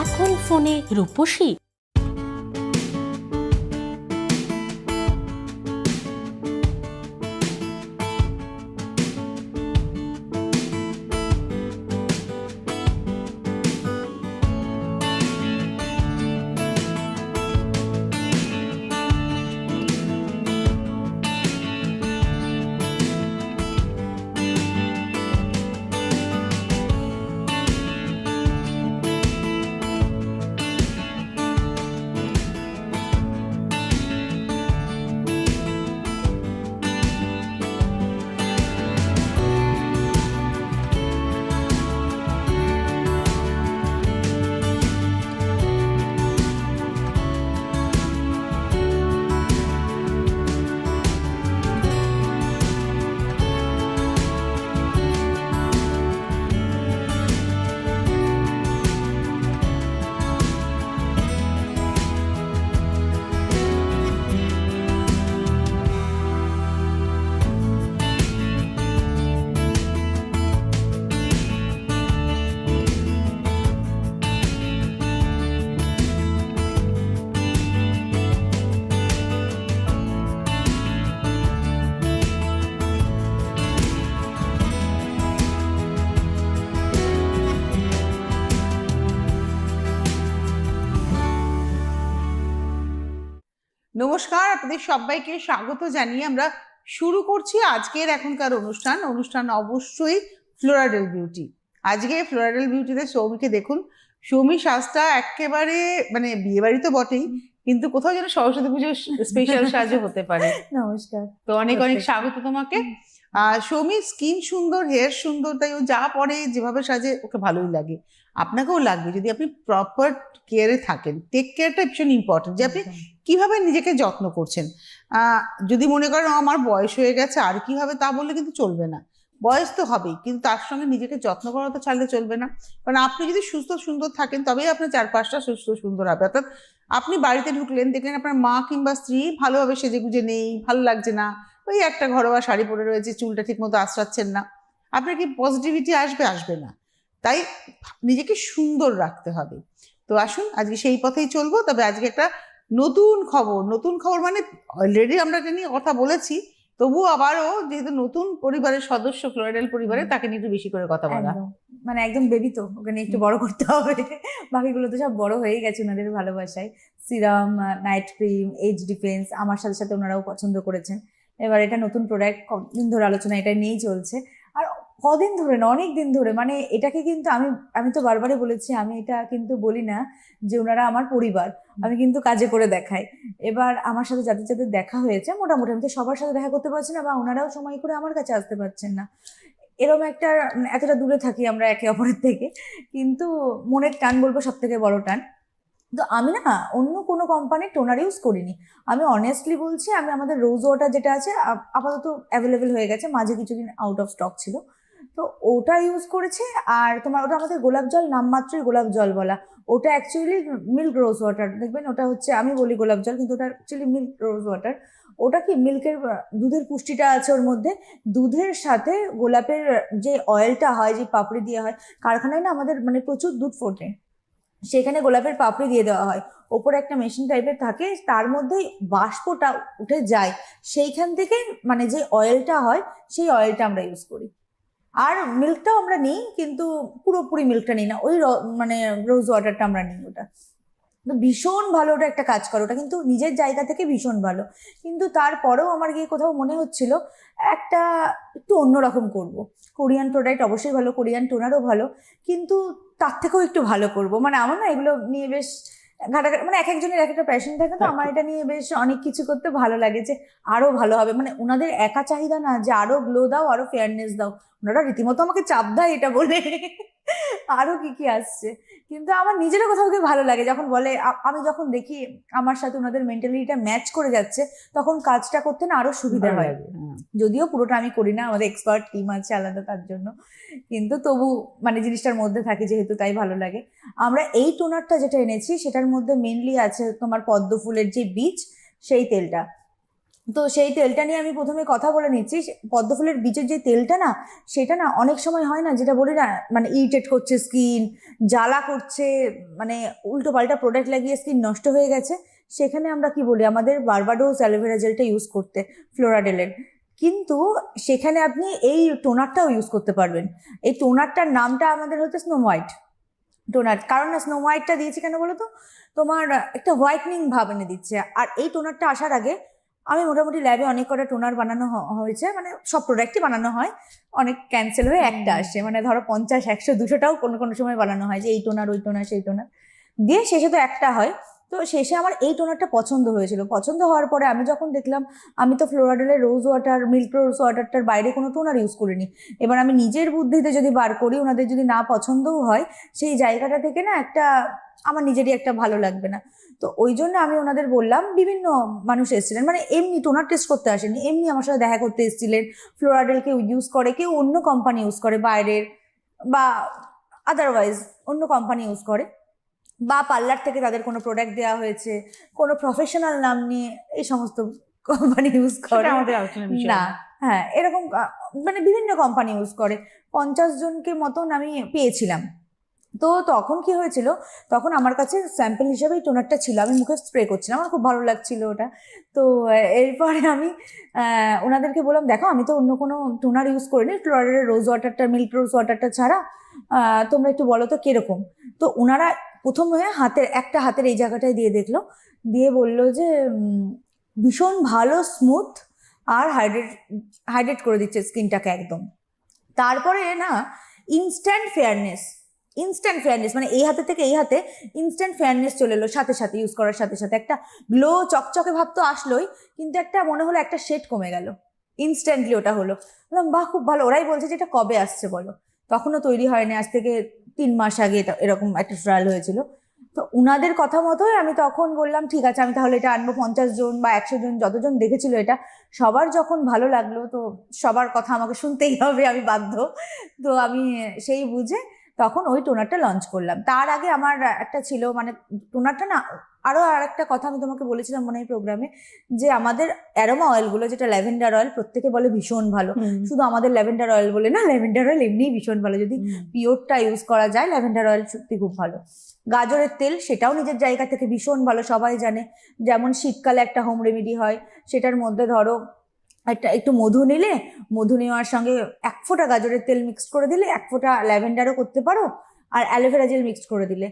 এখন ফোনে রূপসী। নমস্কার, আপনাদের সবাইকে স্বাগত জানিয়ে আমরা শুরু করছি আজকের এখনকার অনুষ্ঠান অবশ্যই ফ্লোরাডেল বিউটি। আজকে ফ্লোরাডেল বিউটিতে সৌমিকে দেখুন। সৌমি সাজটা একেবারে মানে বিয়ে বাড়ি তো বটেই, কিন্তু কোথাও যেন সরস্বতী পুজো স্পেশাল সাজও হতে পারে। নমস্কার, তো অনেক অনেক স্বাগত তোমাকে। সৌমির স্কিন সুন্দর, হেয়ার সুন্দর, তাই ও যা পরে যেভাবে সাজে ওকে ভালোই লাগে। আপনাকেও লাগবে যদি আপনি প্রপার কেয়ারে থাকেন। টেক কেয়ারটা ভীষণ ইম্পর্টেন্ট, যে আপনি কিভাবে নিজেকে যত্ন করছেন। যদি মনে করেন আমার বয়স হয়ে গেছে আর কি হবে, তা বললে কিন্তু চলবে না। বয়স তো হবেই, কিন্তু তার সঙ্গে নিজেকে যত্ন করা তো ছাড়লে চলবে না। কারণ আপনি যদি সুস্থ সুন্দর থাকেন তবেই আপনার চারপাশটা সুস্থ সুন্দর হবে। অর্থাৎ আপনি বাড়িতে ঢুকলেন, দেখলেন আপনার মা কিংবা স্ত্রী ভালোভাবে সেজে গুজে নেই, ভালো লাগছে না, ওই একটা ঘরোয়া শাড়ি পরে রয়েছে, চুলটা ঠিক মতো আঁচড়াচ্ছেন না, আপনার কি পজিটিভিটি আসবে? আসবে না। তাই নিজেকে সুন্দর রাখতে হবে। তো আসুন আজকে সেই পথেই চলবো। তবে আজকে একটা নতুন খবর মানে অলরেডি আমরা এটা নিয়ে কথা বলেছি, তবুও আবারও যেহেতু নতুন পরিবারের সদস্য ফ্লোরাডেল পরিবারে, তাকে নিয়ে একটু বেশি করে কথা বলা। মানে একদম বেবি তো, ওকে নিয়ে একটু বড় করতে হবে। বাকিগুলো তো সব বড় হয়ে গেছে ওনাদের ভালোবাসায়। Serum, night cream, age defence আমার সাথে সাথে ওনারাও পছন্দ করেছেন। এবার এটা নতুন প্রোডাক্ট, কদিন ধরে আলোচনা এটা নিয়েই চলছে। আর কদিন ধরে না, অনেক দিন ধরে, মানে এটাকে কিন্তু আমি তো বারবারই বলেছি, আমি এটা কিন্তু বলি না যে ওনারা আমার পরিবার, আমি কিন্তু কাজে করে দেখাই। এবার আমার সাথে যাদের যাদের দেখা হয়েছে, মোটামুটি আমি তো সবার সাথে দেখা করতে পারছি না, বা ওনারাও সময় করে আমার কাছে আসতে পারছেন না। এরকম একটা এতটা দূরে থাকি আমরা একে অপরের থেকে, কিন্তু মনের টান বলবো সব থেকে বড় টান। তো আমি না অন্য কোনো কোম্পানির টোনার ইউজ করিনি। আমি অনেস্টলি বলছি, আমি আমাদের রোজ ওয়াটার যেটা আছে আপাতত অ্যাভেলেবেল হয়ে গেছে, মাঝে কিছুদিন আউট অফ স্টক ছিল, তো ওটা ইউজ করেছে। আর তোমার ওটা আমাদের গোলাপ জল, নামমাত্রই গোলাপ জল বলা, ওটা অ্যাকচুয়ালি মিল্ক রোজ ওয়াটার। দেখবেন ওটা হচ্ছে, আমি বলি গোলাপ জল, কিন্তু ওটা অ্যাকচুয়ালি মিল্ক রোজ ওয়াটার। ওটা কি মিল্কের দুধের পুষ্টিটা আছে ওর মধ্যে, দুধের সাথে গোলাপের যে অয়েলটা হয়, যে পাপড়ি দিয়ে হয় কারখানায় না আমাদের, মানে প্রচুর দুধ ফোটে, সেখানে গোলাপের পাপড়ি দিয়ে দেওয়া হয়, ওপরে একটা মেশিন টাইপের থাকে, তার মধ্যে বাষ্পটা উঠে যায়, সেইখান থেকে মানে যে অয়েলটা হয় সেই অয়েলটা আমরা ইউজ করি। আর মিল্কটাও আমরা নিই, কিন্তু পুরোপুরি মিল্কটা নিই না, ওই মানে রোজ ওয়াটারটা আমরা নিই। ওটা তো ভীষণ ভালো, ওটা একটা কাজ করে, ওটা কিন্তু নিজের জায়গা থেকে ভীষণ ভালো। কিন্তু তারপরেও আমার গিয়ে কোথাও মনে হচ্ছিল একটা একটু অন্যরকম করব। কোরিয়ান প্রোডাক্ট অবশ্যই ভালো, কোরিয়ান টোনারও ভালো, কিন্তু তার থেকেও একটু ভালো করব। মানে আমার না এগুলো নিয়ে বেশ ঘাটাঘাটি, মানে এক একজনের এক একটা প্যাশন থাকে, তো আমার এটা নিয়ে বেশ অনেক কিছু করতে ভালো লাগে, যে আরো ভালো হবে। মানে ওনাদের একা চাহিদা না যে আরো গ্লো দাও, আরো ফেয়ারনেস দাও, ওনারা রীতিমতো আমাকে চাপ দেয় এটা বলে আরো কি কি আসছে। কিন্তু আমার নিজেরও কোথাও গিয়ে ভালো লাগে যখন বলে, আমি যখন দেখি আমার সাথে ওনাদের মেন্টালিটিটা ম্যাচ করে যাচ্ছে, তখন কাজটা করতে না আরো সুবিধা হয়। যদিও পুরোটা আমি করি না, আমাদের এক্সপার্ট টিম আছে আলাদা তার জন্য, কিন্তু তবু মানে জিনিসটার মধ্যে থাকে যেহেতু, তাই ভালো লাগে। আমরা এই টোনারটা যেটা এনেছি সেটার মধ্যে মেনলি আছে তোমার পদ্ম ফুলের যে বীজ, সেই তেলটা। তো সেই তেলটা নিয়ে আমি প্রথমে কথা বলে নিচ্ছি। পদ্মফুলের বীজের যে তেলটা না, সেটা না অনেক সময় হয় না, যেটা বলি না, মানে ইরিটেট করছে স্কিন, জ্বালা করছে, মানে উল্টো পাল্টা প্রোডাক্ট লাগিয়ে স্কিন নষ্ট হয়ে গেছে। সেখানে আমরা কি বলি, আমাদের বারবাডোস অ্যালোভেরা জেলটা ইউজ করতে, ফ্লোরাডেলের। কিন্তু সেখানে আপনি এই টোনারটাও ইউজ করতে পারবেন। এই টোনারটার নামটা আমাদের হচ্ছে স্নো হোয়াইট টোনার। কারণ না, স্নো হোয়াইটটা দিয়েছি কেন বলো তো, তোমার একটা হোয়াইটনিং ভাব এনে দিচ্ছে। আর এই টোনারটা আসার আগে আমি মোটামুটি ল্যাবে অনেক কটা টোনার বানানো হয়েছে, মানে সব প্রোডাক্টই বানানো হয়, অনেক ক্যান্সেল হয়ে একটা আসে, মানে ধরো 50, 100, 200টাও কোনো কোনো সময় বানানো হয়, যে এই টোনার, ওই টোনার, সেই টোনার দিয়ে শেষে তো একটা হয়। তো শেষে আমার এই টোনারটা পছন্দ হয়েছিল। পছন্দ হওয়ার পরে আমি যখন দেখলাম, আমি তো ফ্লোরাডেলের রোজ ওয়াটার, মিল্ক রোজ ওয়াটারটার বাইরে কোনো টোনার ইউজ করিনি। এবার আমি নিজের বুদ্ধিতে যদি বার করি, ওনাদের যদি না পছন্দও হয়, সেই জায়গাটা থেকে না একটা আমার নিজেরই একটা ভালো লাগবে না। তো ওই জন্য আমি ওনাদের বললাম, বিভিন্ন মানুষ এসেছিলেন, মানে এমনি টোনার টেস্ট করতে আসেনি, এমনি আমার সাথে দেখা করতে এসেছিলেন। ফ্লোরাডেল কেউ ইউজ করে, কেউ অন্য কোম্পানি ইউজ করে বাইরের, বা আদারওয়াইজ অন্য কোম্পানি ইউজ করে, বা পার্লার থেকে তাদের কোনো প্রোডাক্ট দেওয়া হয়েছে, কোনো প্রফেশনাল নাম নিয়ে এই সমস্ত কোম্পানি ইউজ করে আমাদের আলোচনার বিষয় না। হ্যাঁ, এরকম মানে বিভিন্ন কোম্পানি ইউজ করে। 50 জনকে মতন আমি পেয়েছিলাম। তো তখন কি হয়েছিল, তখন আমার কাছে স্যাম্পল হিসাবে এই টোনারটা ছিল, আমি মুখে স্প্রে করছিলাম, আমার খুব ভালো লাগছিল ওটা। তো এরপরে আমি ওনাদেরকে বললাম, দেখো আমি তো অন্য কোনো টোনার ইউজ করিনি, ফ্লোরাডেলের রোজ ওয়াটারটা, মিল্ক রোজ ওয়াটারটা ছাড়া, তোমরা একটু বলো তো কিরকম। তো ওনারা প্রথমে হাতের এই জায়গাটায় দিয়ে দেখলো, দিয়ে বললো যে ভীষণ ভালো, স্মুথ, আর হাইড্রেট করে দিচ্ছে স্কিনটাকে একদম। তারপরে না, ইনস্ট্যান্ট ফেয়ারনেস, মানে এই হাতে থেকে এই হাতে ইনস্ট্যান্ট ফেয়ারনেস চলে এলো সাথে সাথে, ইউজ করার সাথে সাথে একটা গ্লো, চকচকে ভাব তো আসলোই, কিন্তু একটা মনে হলো একটা শেড কমে গেল ইনস্ট্যান্টলি, ওটা হলো। বললাম বাহ, খুব ভালো। ওরাই বলছে যে এটা কবে আসছে বলো, তখনও তৈরি হয়নি, আজ থেকে 3 মাস আগে এটা এরকম একটা ট্রায়াল হয়েছিল। তো উনাদের কথা মতোই আমি তখন বললাম, ঠিক আছে আমি তাহলে এটা আনবো। 50 জন বা 100 জন যতজন দেখেছিল এটা, সবার যখন ভালো লাগলো, তো সবার কথা আমাকে শুনতেই হবে, আমি বাধ্য। তো আমি সেই বুঝে তখন ওই টোনারটা লঞ্চ করলাম। তার আগে আমার একটা ছিল, মানে টোনারটা না, আরো আর একটা কথা আমি তোমাকে বলেছিলাম মনে হয় প্রোগ্রামে, যে আমাদের অ্যারোমা অয়েলগুলো, যেটা ল্যাভেন্ডার অয়েল, প্রত্যেকে বলে ভীষণ ভালো। শুধু আমাদের ল্যাভেন্ডার অয়েল বলে না, ল্যাভেন্ডার অয়েল এমনিই ভীষণ ভালো, যদি পিওরটা ইউজ করা যায়, ল্যাভেন্ডার অয়েল সত্যি খুব ভালো। গাজরের তেল, সেটাও নিজের জায়গা থেকে ভীষণ ভালো, সবাই জানে। যেমন শীতকালে একটা হোম রেমেডি হয়, সেটার মধ্যে ধরো একটু মধু নিলে, মধু নেওয়ার সঙ্গে 1 ফোঁটা গাজরের তেল মিক্সড করে দিলে, 1 ফোঁটা ল্যাভেন্ডারও করতে পারো, আর অ্যালোভেরা জেল মিক্সড করে দিলে,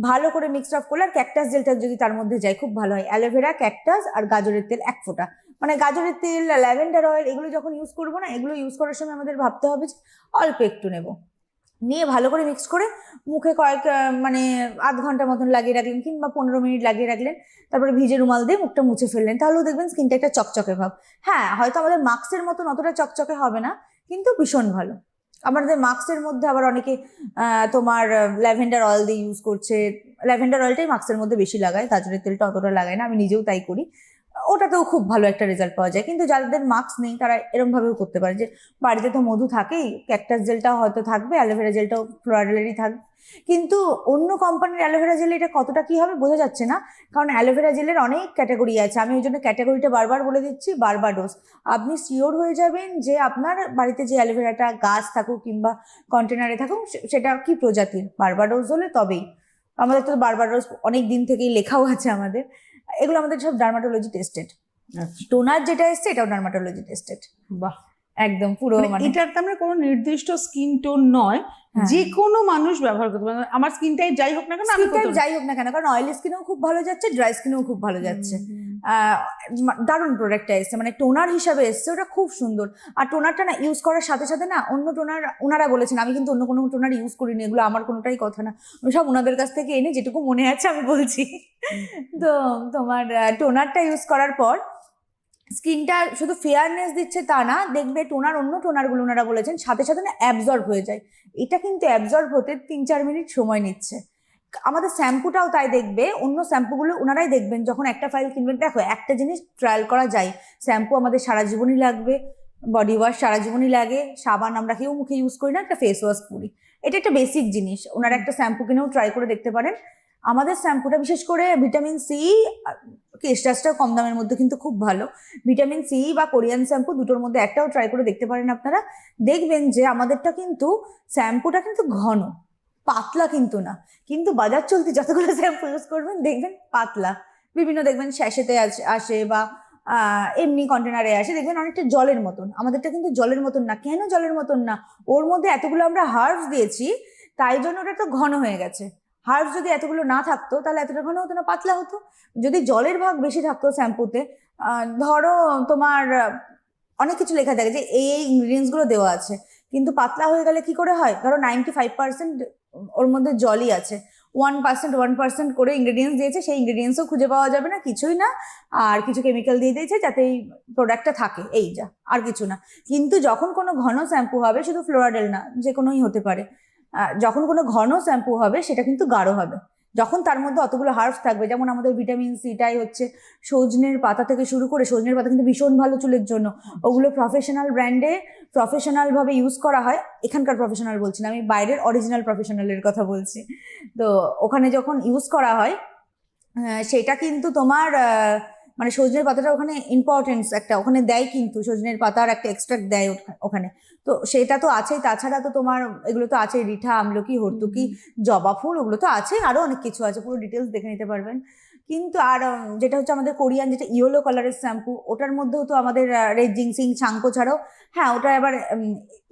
ভালো করে মিক্সড অফ করলে, আর ক্যাকটাস জেলটা যদি তার মধ্যে যায় খুব ভালো হয়। অ্যালোভেরা, ক্যাকটাস আর গাজরের তেল 1 ফোঁটা, মানে গাজরের তেল, ল্যাভেন্ডার অয়েল, এগুলো যখন ইউজ করবো না, এগুলো ইউজ করার সময় আমাদের ভাবতে হবে যে অল্প একটু নেব, নিয়ে ভালো করে মিক্স করে মুখে মানে আধ ঘন্টা মতন লাগিয়ে রাখলেন, কিংবা 15 মিনিট লাগিয়ে রাখলেন, তারপরে ভিজে রুমাল দিয়ে মুখটা মুছে ফেললেন, তাহলেও দেখবেন স্কিনটা একটা চকচকে ভাব। হ্যাঁ, হয়তো আমাদের মাস্কের মতন অতটা চকচকে হবে না, কিন্তু ভীষণ ভালো। আমাদের মাস্কের মধ্যে আবার অনেকে তোমার ল্যাভেন্ডার অয়েল দিয়ে ইউজ করছে, ল্যাভেন্ডার অয়েলটাই মাস্কের মধ্যে বেশি লাগায়, গাজরের তেলটা অতটা লাগায় না, আমি নিজেও তাই করি। ওটাতেও খুব ভালো একটা রেজাল্ট পাওয়া যায়। কিন্তু যাদের মাস্ক নেই, তারা এরকম ভাবেও করতে পারে, যে বাড়িতে তো মধু থাকেই, ক্যাকটাস জেলটাও হয়তো থাকবে, অ্যালোভেরা জেলটাও ফ্লোরাডেলেরই থাকবে, কিন্তু অন্য কোম্পানির অ্যালোভেরা জেলে এটা কতটা কি হবে বোঝা যাচ্ছে না, কারণ অ্যালোভেরা জেলের অনেক ক্যাটাগরি আছে। আমি ওই জন্য ক্যাটাগরিটা বারবার বলে দিচ্ছি, বারবাডোস। আপনি শিওর হয়ে যাবেন যে আপনার বাড়িতে যে অ্যালোভেরাটা গাছ থাকুক কিংবা কন্টেনারে থাকুক, সেটা কি প্রজাতির। বারবাডোস হলে তবেই। আমাদের তো বারবাডোস অনেক দিন থেকেই লেখাও আছে আমাদের, এগুলো আমাদের সব ডার্মাটোলজি টেস্টেড। টোনার যেটা এসছে, এটাও ডার্মাটোলজি টেস্টেড। বাহ, একদম পুরো, মানে এটার তো আমরা কোনো নির্দিষ্ট স্কিন টোন নয়, যে কোনো মানুষ ব্যবহার করতে পারে। আমার স্কিন টাইপ যাই হোক না কেন, আমি যাই হোক না কেন, কারণ অয়েলি স্কিনেও খুব ভালো যাচ্ছে, ড্রাই স্কিনেও খুব ভালো যাচ্ছে। দারুণ প্রোডাক্টটা এসছে, মানে টোনার হিসাবে এসছে, ওটা খুব সুন্দর। আর টোনারটা না ইউজ করার সাথে সাথে না, অন্য টোনার ওনারা বলেছেন, আমি কিন্তু অন্য কোনো টোনার ইউজ করিনি, এগুলো আমার কোনোটাই কথা না, আমি সব ওনাদের কাছ থেকে এনে যেটুকু মনে আছে আমি বলছি। তো তোমার টোনারটা ইউজ করার পর স্কিনটা শুধু ফেয়ারনেস দিচ্ছে তা না, দেখবে অন্য টোনারগুলো ওনারা বলেছেন সাথে সাথে না অ্যাবজর্ব হয়ে যায়, এটা কিন্তু অ্যাবজর্ব হতে 3-4 মিনিট সময় নিচ্ছে। আমাদের শ্যাম্পুটাও তাই, দেখবে অন্য শ্যাম্পুগুলো ওনারাই দেখবেন যখন একটা ফাইল কিনবেন, দেখো একটা জিনিস ট্রায়াল করা যায়, শ্যাম্পু আমাদের সারা জীবনই লাগবে, বডি ওয়াশ সারা জীবনই লাগে, সাবান আমরা কেউ মুখে ইউজ করি না, একটা ফেস ওয়াশ করি, এটা একটা বেসিক জিনিস। ওনারা একটা শ্যাম্পু কিনেও ট্রাই করে দেখতে পারেন। আমাদের শ্যাম্পুটা বিশেষ করে ভিটামিন সি, কেশটাসটা কম দামের মধ্যে কিন্তু খুব ভালো। ভিটামিন সি বা কোরিয়ান শ্যাম্পু দুটোর মধ্যে একটাও ট্রাই করে দেখতে পারেন আপনারা। দেখবেন যে আমাদেরটা কিন্তু শ্যাম্পুটা কিন্তু ঘন, পাতলা কিন্তু না। কিন্তু বাজার চলতি যতগুলো শ্যাম্পু ইউজ করবেন দেখবেন পাতলা, বিভিন্ন দেখবেন স্যাশেতে আসে বা এমনি কন্টেনারে আসে, দেখবেন অনেকটা জলের মতন। আমাদেরটা কিন্তু জলের মতন না। কেন জলের মতন না? ওর মধ্যে এতগুলো আমরা হার্বস দিয়েছি, তাই জন্য ওটা তো ঘন হয়ে গেছে। হার্বস যদি এতগুলো না থাকতো তাহলে এতটা ঘন হতো না, পাতলা হতো। যদি জলের ভাগ বেশি থাকতো শ্যাম্পুতে, ধরো তোমার অনেক কিছু লেখা থাকে যে এই ইনগ্রিডিয়েন্টস গুলো দেওয়া আছে, কিন্তু পাতলা হয়ে গেলে কি করে হয়? ধরো 95% ওর মধ্যে জলই আছে, 1% করে ইনগ্রিডিয়েন্টস দিয়েছে, সেই ইনগ্রিডিয়েন্টসও খুঁজে পাওয়া যাবে না, কিছুই না। আর কিছু কেমিক্যাল দিয়ে দিয়েছে যাতে এই প্রোডাক্টটা থাকে, এই যা, আর কিছু না। কিন্তু যখন কোনো ঘন শ্যাম্পু হবে, শুধু ফ্লোরাডেল না, যে কোনোই হতে পারে, যখন কোনো ঘন শ্যাম্পু হবে সেটা কিন্তু গাঢ় হবে। যখন তার মধ্যে অতগুলো হার্বস থাকবে, যেমন আমাদের ভিটামিন সিটাই হচ্ছে সজনের পাতা থেকে শুরু করে, সজনের পাতা কিন্তু ভীষণ ভালো চুলের জন্য। ওগুলো প্রফেশনাল ব্র্যান্ডে প্রফেশনাল ভাবে ইউজ করা হয়। এখানকার প্রফেশনাল বলছি না, আমি বাইরের অরিজিনাল প্রফেশনালের কথা বলছি। তো ওখানে যখন ইউজ করা হয় সেটা কিন্তু তোমার মানে সজনের পাতাটা ওখানে ইম্পর্টেন্স একটা ওখানে দেয়, কিন্তু সজনের পাতার একটা এক্সট্রাক্ট দেয় ওখানে। তো সেটা তো আছেই, তাছাড়া তো তোমার এগুলো তো আছেই, রিঠা, আমলকি, হর্তুকি, জবা ফুল, ওগুলো তো আছে, আরো অনেক কিছু আছে, পুরো ডিটেলস দেখে নিতে পারবেন। কিন্তু আর যেটা হচ্ছে আমাদের কোরিয়ান, যেটা ইয়েলো কালারের শ্যাম্পু, ওটার মধ্যেও তো আমাদের রেড জিংসিং, চাঙ্কো ছাড়াও, হ্যাঁ ওটা এবার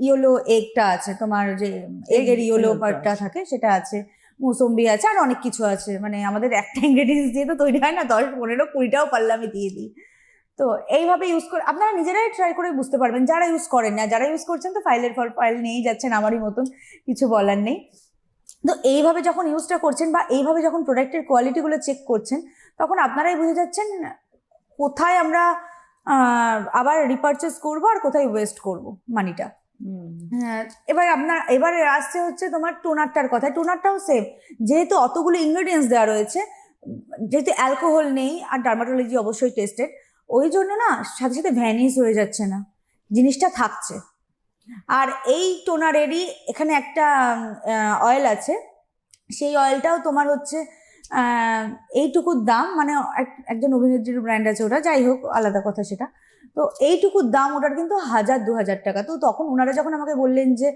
ইয়েলো এগটা আছে, তোমার যে এগের ইয়েলো পার্টটা থাকে সেটা আছে, মৌসম্বি আছে, আর অনেক কিছু আছে। মানে আমাদের একটা ইনগ্রেডিয়েন্টস দিয়ে তো তৈরি হয় না, 10, 15, 20টাও পারলে আমি দিয়ে দিই। তো এইভাবে ইউজ করে আপনারা নিজেরাই ট্রাই করে বুঝতে পারবেন, যারা ইউজ করেন না। যারা ইউজ করছেন তো ফাইলের পর ফাইল নিয়েই যাচ্ছেন, আমারই মতন, কিছু বলার নেই। তো এইভাবে যখন ইউজটা করছেন বা এইভাবে যখন প্রোডাক্টের কোয়ালিটিগুলো চেক করছেন, তখন আপনারাই বুঝে যাচ্ছেন কোথায় আমরা আবার রিপারচেস করবো আর কোথায় ওয়েস্ট করবো মানিটা। হ্যাঁ, এবারে আসছে হচ্ছে তোমার টোনারটার কথা। টোনারটাও সেম, যেহেতু অতগুলো ইনগ্রেডিয়েন্টস দেওয়া রয়েছে, যেহেতু অ্যালকোহল নেই আর ডার্মাটোলজি অবশ্যই টেস্টেড, ওই জন্য না সাথে সাথে ভ্যানিশ হয়ে যাচ্ছে না, জিনিসটা থাকছে। আর এই টোনারেরই এখানে একটা অয়েল আছে, সেই অয়েলটাও তোমার হচ্ছে এইটুকুর দাম, মানে একজন অভিনেত্রীর ব্র্যান্ড আছে ওটা, যাই হোক আলাদা কথা সেটা। তো এইটুকুর দাম ওটার কিন্তু 1000-2000 টাকা। তো তখন ওনারা যখন আমাকে বললেন যে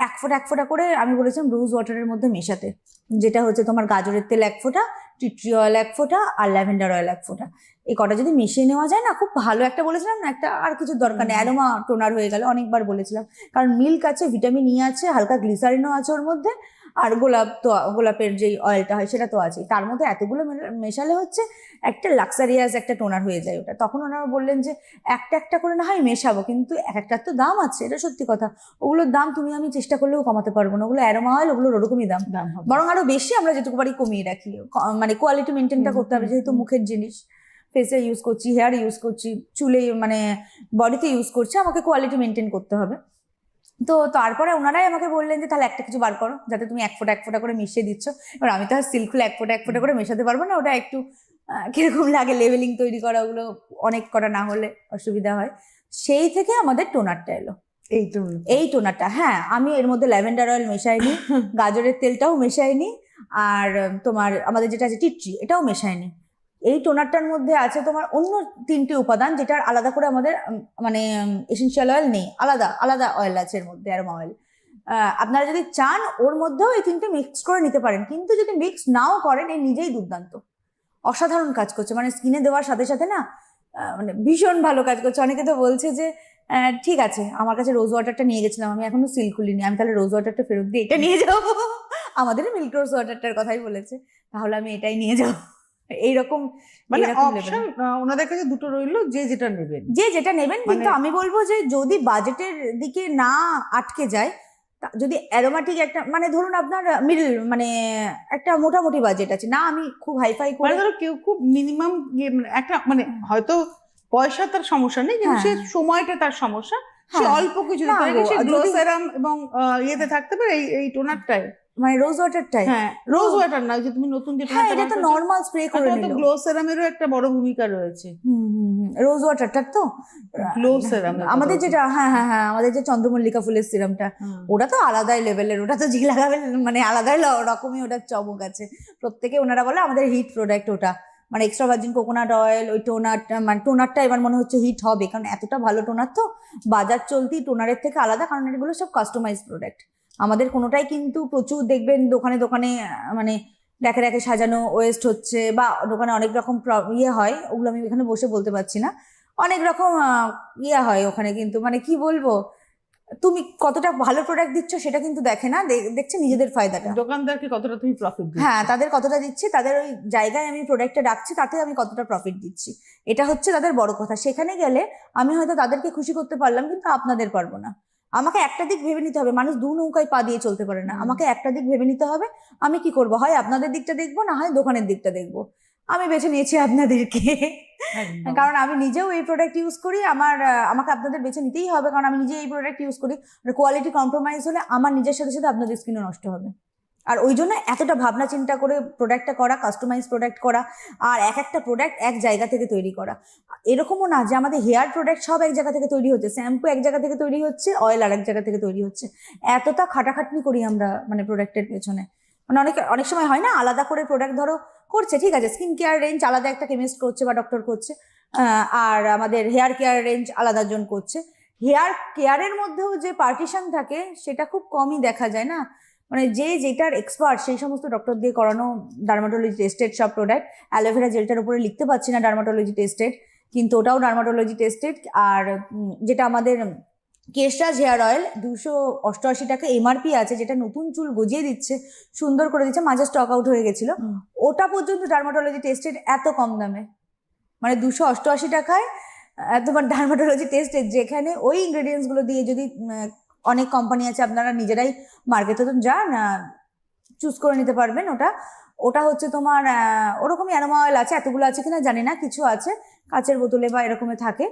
1 ফোঁটা করে, আমি বলেছিলাম রোজ ওয়াটারের মধ্যে মেশাতে, যেটা হচ্ছে তোমার গাজরের তেল 1 ফোঁটা, টি ট্রি অয়েল 1 ফোঁটা, আর ল্যাভেন্ডার অয়েল 1 ফোঁটা, এই কটা যদি মিশিয়ে নেওয়া যায় না, খুব ভালো একটা, বলেছিলাম না একটা, আর কিছু দরকার নেই, অ্যারোমা টোনার হয়ে গেল। অনেকবার বলেছিলাম, কারণ মিল্ক আছে, ভিটামিন ই আছে, হালকা গ্লিসারিনও আছে ওর মধ্যে, আর গোলাপের যে অয়েলটা হয় সেটা তো আছেই, তার মধ্যে এতগুলো মেশালে হচ্ছে একটা লাক্সারিয়াস একটা টোনার হয়ে যায় ওটা। তখন ওনারা বললেন যে একটা করে না হয় মেশাবো, কিন্তু একটার তো দাম আছে, এটা সত্যি কথা। ওগুলোর দাম তুমি আমি চেষ্টা করলেও কমাতে পারবো না। ওগুলো অ্যারোমা অয়েল, ওগুলোর ওরকমই দাম, বরং আরো বেশি আমরা যেটুকু পারি কমিয়ে রাখি। মানে কোয়ালিটি মেনটেনটা করতে হবে, যেহেতু মুখের জিনিস, ফেসে ইউজ করছি, হেয়ারে ইউজ করছি, চুলে মানে বডিতে ইউজ করছি, আমাকে কোয়ালিটি মেনটেন করতে হবে। তো তারপরে ওনারাই আমাকে বললেন যে তাহলে একটা কিছু বার করো, যাতে তুমি 1 ফোঁটা করে মিশিয়ে দিচ্ছ। এবার আমি তো আর সিল্কুল 1 ফোঁটা করে মেশাতে পারবো না, ওটা একটু কিরকম লাগে, লেভেলিং তৈরি করা, ওগুলো অনেক করা না হলে অসুবিধা হয়। সেই থেকে আমাদের টোনারটা এলো, এই টোনারটা। হ্যাঁ, আমি এর মধ্যে ল্যাভেন্ডার অয়েল মেশাইনি, গাজরের তেলটাও মেশাইনি, আর তোমার আমাদের যেটা আছে টি ট্রি, এটাও মেশাইনি। এই টোনারটার মধ্যে আছে তোমার অন্য 3টে উপাদান, যেটার আলাদা করে আমাদের মানে এসেনশিয়াল অয়েল নেই, আলাদা আলাদা অয়েল আছে এর মধ্যে, অ্যারোমা অয়েল। আপনারা যদি চান ওর মধ্যেও এই 3টে মিক্স করে নিতে পারেন, কিন্তু যদি মিক্স নাও করেন, এই নিজেই দুর্দান্ত, অসাধারণ কাজ করছে। মানে স্কিনে দেওয়ার সাথে সাথে না মানে ভীষণ ভালো কাজ করছে। অনেকে তো বলছে যে ঠিক আছে, আমার কাছে রোজ ওয়াটারটা নিয়ে গেছিলাম, আমি এখনো সিল খুলিনি, আমি তাহলে রোজ ওয়াটারটা ফেরত দিয়ে এটা নিয়ে যাবো। আমাদের মিল্ক রোজ ওয়াটারটার কথাই বলেছে, তাহলে আমি এটাই নিয়ে যাবো। এইরকম মানে অপশন ওনাদের কাছে দুটো রইলো, যে যেটা নেবেন। কিন্তু আমি বলবো যে যদি বাজেটের দিকে না আটকে যায়, যদি অ্যারোমাটিক একটা, মানে ধরুন আপনার মিডল, মানে একটা মোটামুটি বাজেট আছে, না আমি খুব হাইফাই করে, ধরো কেউ খুব মিনিমাম একটা, মানে হয়তো পয়সা তার সমস্যা নেই, কিন্তু সে সময়টা তার সমস্যা, সে অল্প কিছু গ্লো সেরাম এবং ইয়েতে থাকতে পারে, এই টোনারটাই মানে রোজ ওয়াটারটাই? হ্যাঁ, রোজ ওয়াটার না, যে তুমি নতুন যেটা হ্যাঁ, এটা তো নর্মাল স্প্রে করে তো নিল। গ্লো সেরামেরও একটা বড় ভূমিকা রয়েছে। রোজ ওয়াটারটা তো গ্লো সেরাম আমাদের যেটা, হ্যাঁ হ্যাঁ হ্যাঁ, আমাদের যে চন্দ্রমল্লিকা ফুলের সিরামটা, ওটা তো আলাদাই লেভেলের, ওটা তো যে লাগাবে মানে আলাদাই রকমই ওটার চমক আছে। প্রত্যেকে ওনারা বলে আমাদের হিট প্রোডাক্ট ওটা, মানে এক্সট্রা ভার্জিন কোকোনাট অয়েল, ওই টোনারটা, মানে টোনারটা এবার মনে হচ্ছে হিট হবে, কারণ এতটা ভালো টোনার তো বাজার চলতি টোনারের থেকে আলাদা, কারণ এগুলো সব কাস্টমাইজ প্রোডাক্ট। আমাদের কোনোটাই কিন্তু প্রচুর দেখবেন দোকানে দোকানে মানে র্যাকে র্যাকে সাজানো ওয়েস্ট হচ্ছে, বা দোকানে অনেক রকম ইয়ে হয়, ওগুলো আমি এখানে বসে বলতে পারছি না, অনেক রকম ইয়ে হয় ওখানে, কিন্তু মানে কি বলবো, তুমি কতটা ভালো প্রোডাক্ট দিচ্ছ সেটা কিন্তু দেখে না, দেখছে নিজেদের ফায়দাটা, দোকানদারকে কতটা তুমি প্রফিট দিচ্ছ। হ্যাঁ, তাদের কতটা দিচ্ছি, তাদের ওই জায়গায় আমি প্রোডাক্টটা রাখছি তাতে আমি কতটা প্রফিট দিচ্ছি, এটা হচ্ছে তাদের বড় কথা। সেখানে গেলে আমি হয়তো তাদেরকে খুশি করতে পারলাম, কিন্তু আপনাদের পারবো না। আমাকে একটা দিক ভেবে নিতে হবে, মানুষ দু নৌকায় পা দিয়ে চলতে পারে না, আমাকে একটা দিক ভেবে নিতে হবে। আমি কি করবো, হয় আপনাদের দিকটা দেখবো, না হয় দোকানের দিকটা দেখবো। আমি বেছে নিয়েছি আপনাদেরকে, কারণ আমি নিজেও এই প্রোডাক্ট ইউজ করি, আমাকে আপনাদের বেছে নিতেই হবে, কারণ আমি নিজে এই প্রোডাক্ট ইউজ করি। কোয়ালিটি কম্প্রোমাইজ হলে আমার নিজের সাথে সাথে আপনাদের স্কিনও নষ্ট হবে। আর ওই জন্য এতটা ভাবনা চিন্তা করে প্রোডাক্টটা করা, কাস্টমাইজ প্রোডাক্ট করা, আর এক একটা প্রোডাক্ট এক জায়গা থেকে তৈরি করা। এরকমও না যে আমাদের হেয়ার প্রোডাক্ট সব এক জায়গা থেকে তৈরি হচ্ছে, শ্যাম্পু এক জায়গা থেকে তৈরি হচ্ছে, অয়েল আর এক জায়গা থেকে তৈরি হচ্ছে। এতটা খাটাখাটনি করি আমরা মানে প্রোডাক্টের পেছনে, মানে অনেক সময় হয় না, আলাদা করে প্রোডাক্ট ধরো করছে, ঠিক আছে, স্কিন কেয়ার রেঞ্জ আলাদা একটা কেমিস্ট করছে বা ডক্টর করছে, আর আমাদের হেয়ার কেয়ার রেঞ্জ আলাদা জন করছে। হেয়ার কেয়ারের মধ্যেও যে পার্টিশন থাকে সেটা খুব কমই দেখা যায় না, মানে যেটার এক্সপার্ট সেই সমস্ত ডক্টর দিয়ে করানো ডার্মাটোলজি টেস্টেড সব প্রোডাক্ট। অ্যালোভেরা জেলটার উপরে লিখতে পাচ্ছি না ডার্মাটোলজি টেস্টেড, কিন্তু ওটাও ডার্মাটোলজি টেস্টেড। আর যেটা আমাদের কেশরাজ হেয়ার অয়েল 288 টাকা এমআরপি আছে, যেটা নতুন চুল গজিয়ে দিচ্ছে, সুন্দর করে দিচ্ছে, মাঝে স্টক আউট হয়ে গেছিল, ওটা পর্যন্ত ডার্মাটোলজি টেস্টেড এত কম দামে, মানে 288 টাকায় তোমার ডার্মাটোলজি টেস্টেড, যেখানে ওই ইনগ্রেডিয়েন্টস গুলো দিয়ে যদি অনেক কোম্পানি আছে, আপনারা নিজেরাই মার্কেটে তো যান, চুজ করে নিতে পারবেন। ওটা হচ্ছে তোমার ওরকমই অ্যারোমা অয়েল আছে, এতগুলো আছে কিনা জানি না, কিছু আছে কাচের বোতলে বা এরকমে থাকে,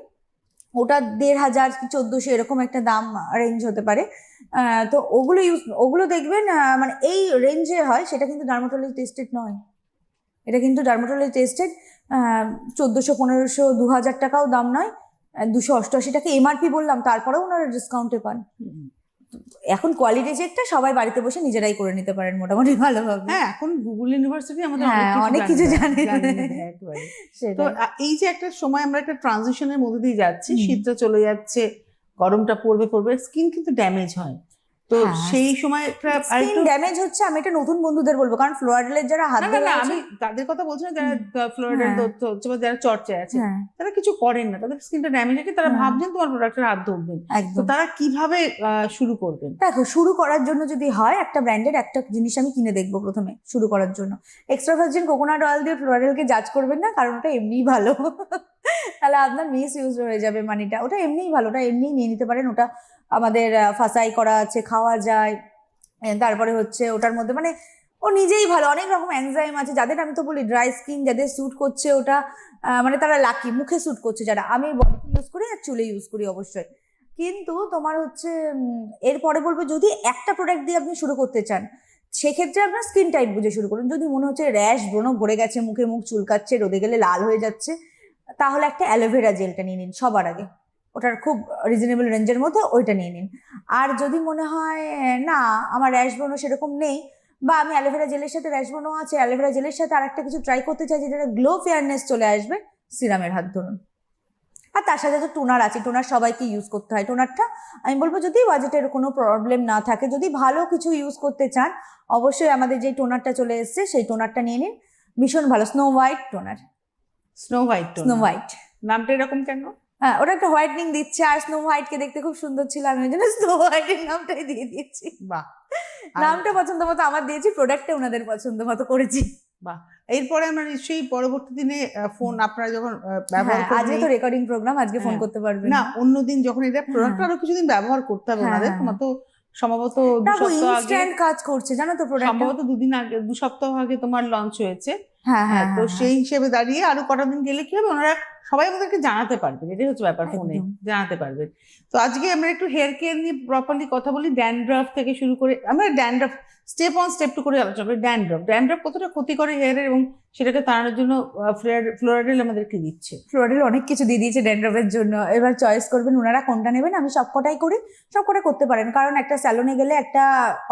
ওটা 1500 কি 1400 এরকম একটা দাম রেঞ্জ হতে পারে। তো ওগুলো দেখবেন মানে এই রেঞ্জে হয়, সেটা কিন্তু ডার্মাটোলজি টেস্টেড নয়, এটা কিন্তু ডার্মাটোলজি টেস্টেড 1400 1500 2000 টাকাও দাম নয়, 288 টাকা এমআরপি বললাম, তারপরেও ওনারা ডিসকাউন্টে পান। এখন কোয়ালিটি চেকটা সবাই বাড়িতে বসে নিজেরাই করে নিতে পারেন মোটামুটি ভালোভাবে। হ্যাঁ, এখন গুগল ইউনিভার্সিটি আমাদের অনেক কিছু জানে। তো এই যে একটা সময় আমরা একটা ট্রানজিশনের মধ্যে দিয়ে যাচ্ছি, শীতটা চলে যাচ্ছে, গরমটা পড়বে, স্কিন কিন্তু ড্যামেজ হয়, তো সেই সময় স্কিন ড্যামেজ হচ্ছে, আমি এটা নতুন বন্ধুদের বলবো, কারণ ফ্লোরাইডের যারা হাত ধরে, আমি তাদের কথা বলছি না যারা ফ্লোরাইডের হচ্ছে বা যারা চর্চায় আছে, তারা কিছু করেন না, তাদের স্কিনটা ড্যামেজ হচ্ছে, তারা ভাবছেন তোমার প্রোডাক্টের হাত ধরবেন, তো তারা কিভাবে শুরু করবেন? দেখো, শুরু করার জন্য যদি হয়, একটা ব্র্যান্ডের একটা জিনিস আমি কিনে দেখবো প্রথমে শুরু করার জন্য। এক্সট্রা ভার্জিন কোকোনাট অয়েল দিয়ে ফ্লোরাইডকে জাজ করবেন না, কারণ ওটা এমনিই ভালো, তাহলে আপনার মিস ইউজ হয়ে যাবে মানিটা। ওটা এমনিই ভালো, ওটা এমনিই নিয়ে নিতে পারেন, ওটা আমাদের ফাসাই করা আছে, খাওয়া যায়। তারপরে হচ্ছে ওটার মধ্যে মানে ও নিজেই ভালো, অনেক রকম এনজাইম আছে, যাদের আমি তো বলি ড্রাই স্কিন যাদের স্যুট করছে ওটা, মানে তারা লাকি, মুখে স্যুট করছে যারা। আমি বডিতে ইউজ করি আর চুলে ইউজ করি অবশ্যই, কিন্তু তোমার হচ্ছে এরপরে বলবো, যদি একটা প্রোডাক্ট দিয়ে আপনি শুরু করতে চান, সেক্ষেত্রে আপনার স্কিন টাইপ বুঝে শুরু করুন। যদি মনে হচ্ছে র্যাশ ব্রণ ভরে গেছে, মুখ চুলকাচ্ছে, রোদে গেলে লাল হয়ে যাচ্ছে, তাহলে একটা অ্যালোভেরা জেলটা নিয়ে নিন সবার আগে, ওটার খুব রিজনেবল রেঞ্জের মধ্যে ওইটা নিয়ে নিন। আর যদি মনে হয় না আমার র্যাশ ব্রণ সেরকম নেই, বা আমি অ্যালোভেরা জেলের সাথে র্যাশ ব্রণ আছে, অ্যালোভেরা জেলের সাথে আর একটা কিছু ট্রাই করতে চাই যেটা গ্লো ফেয়ারনেস চলে আসবে, সিরামের হাত ধরুন। আর তার সাথে তো টোনার আছে, টোনার সবাইকে ইউজ করতে হয়। টোনারটা আমি বলবো যদি বাজেটের কোনো প্রবলেম না থাকে, যদি ভালো কিছু ইউজ করতে চান, অবশ্যই আমাদের যে টোনারটা চলে এসছে সেই টোনারটা নিয়ে নিন, ভীষণ ভালো, snow white toner. Snow white নামটা এরকম কেন? হ্যাঁ, ওটা একটা হোয়াইটনিং দিচ্ছে, আর স্নো হোয়াইট কে দেখতে খুব সুন্দর ছিল, আমি ওই জন্য স্নো হোয়াইটের নামটাই দিয়ে দিয়েছি। বাহ, নামটা পছন্দ মতো আমার দিয়েছি, প্রোডাক্টটা ওনাদের পছন্দ মতো করেছি। বাহ, এরপরে আমরা নিশ্চয়ই পরবর্তী দিনে ফোন আপনারা যখন ব্যবহার করবেন, আজকে তো রেকর্ডিং প্রোগ্রাম, আজকে ফোন করতে পারবেন না, অন্যদিন যখন এটা প্রোডাক্ট আরো কিছুদিন ব্যবহার করতে হবে ওনাদের, তোমার তো সম্ভবত 2 সপ্তাহ আগে কাজ করছে, জানো তো প্রোডাক্ট, সম্ভবত 2 সপ্তাহ আগে তোমার লঞ্চ হয়েছে। হ্যাঁ, তো সেই হিসেবে দাঁড়িয়ে আরো কটা দিন গেলে কি হবে, ওনারা সবাই আমাদেরকে জানাতে পারবেন, এটাই হচ্ছে ব্যাপার, ফোনে একদম। জানাতে পারবেন। তো আজকে আমরা একটু হেয়ার কেয়ার নিয়ে প্রপারলি কথা বলি, ড্যান্ড্রাফ থেকে শুরু করে আমরা dandruff step on step to করে আলোচনা করি। ড্যান্ড্রাফ কতটা ক্ষতি করে হেয়ারের, এবং সেটাকে তাড়ানোর জন্য ফ্লোরাইডেল আমাদেরকে দিচ্ছে। ফ্লোরিডাল অনেক কিছু দিয়ে দিয়েছে ড্যান্ড্রফের জন্য, এবার চয়েস করবেন ওনারা কোনটা নেবেন। আমি সবকটাই করি, সবকটা করতে পারেন, কারণ একটা স্যালনে গেলে একটা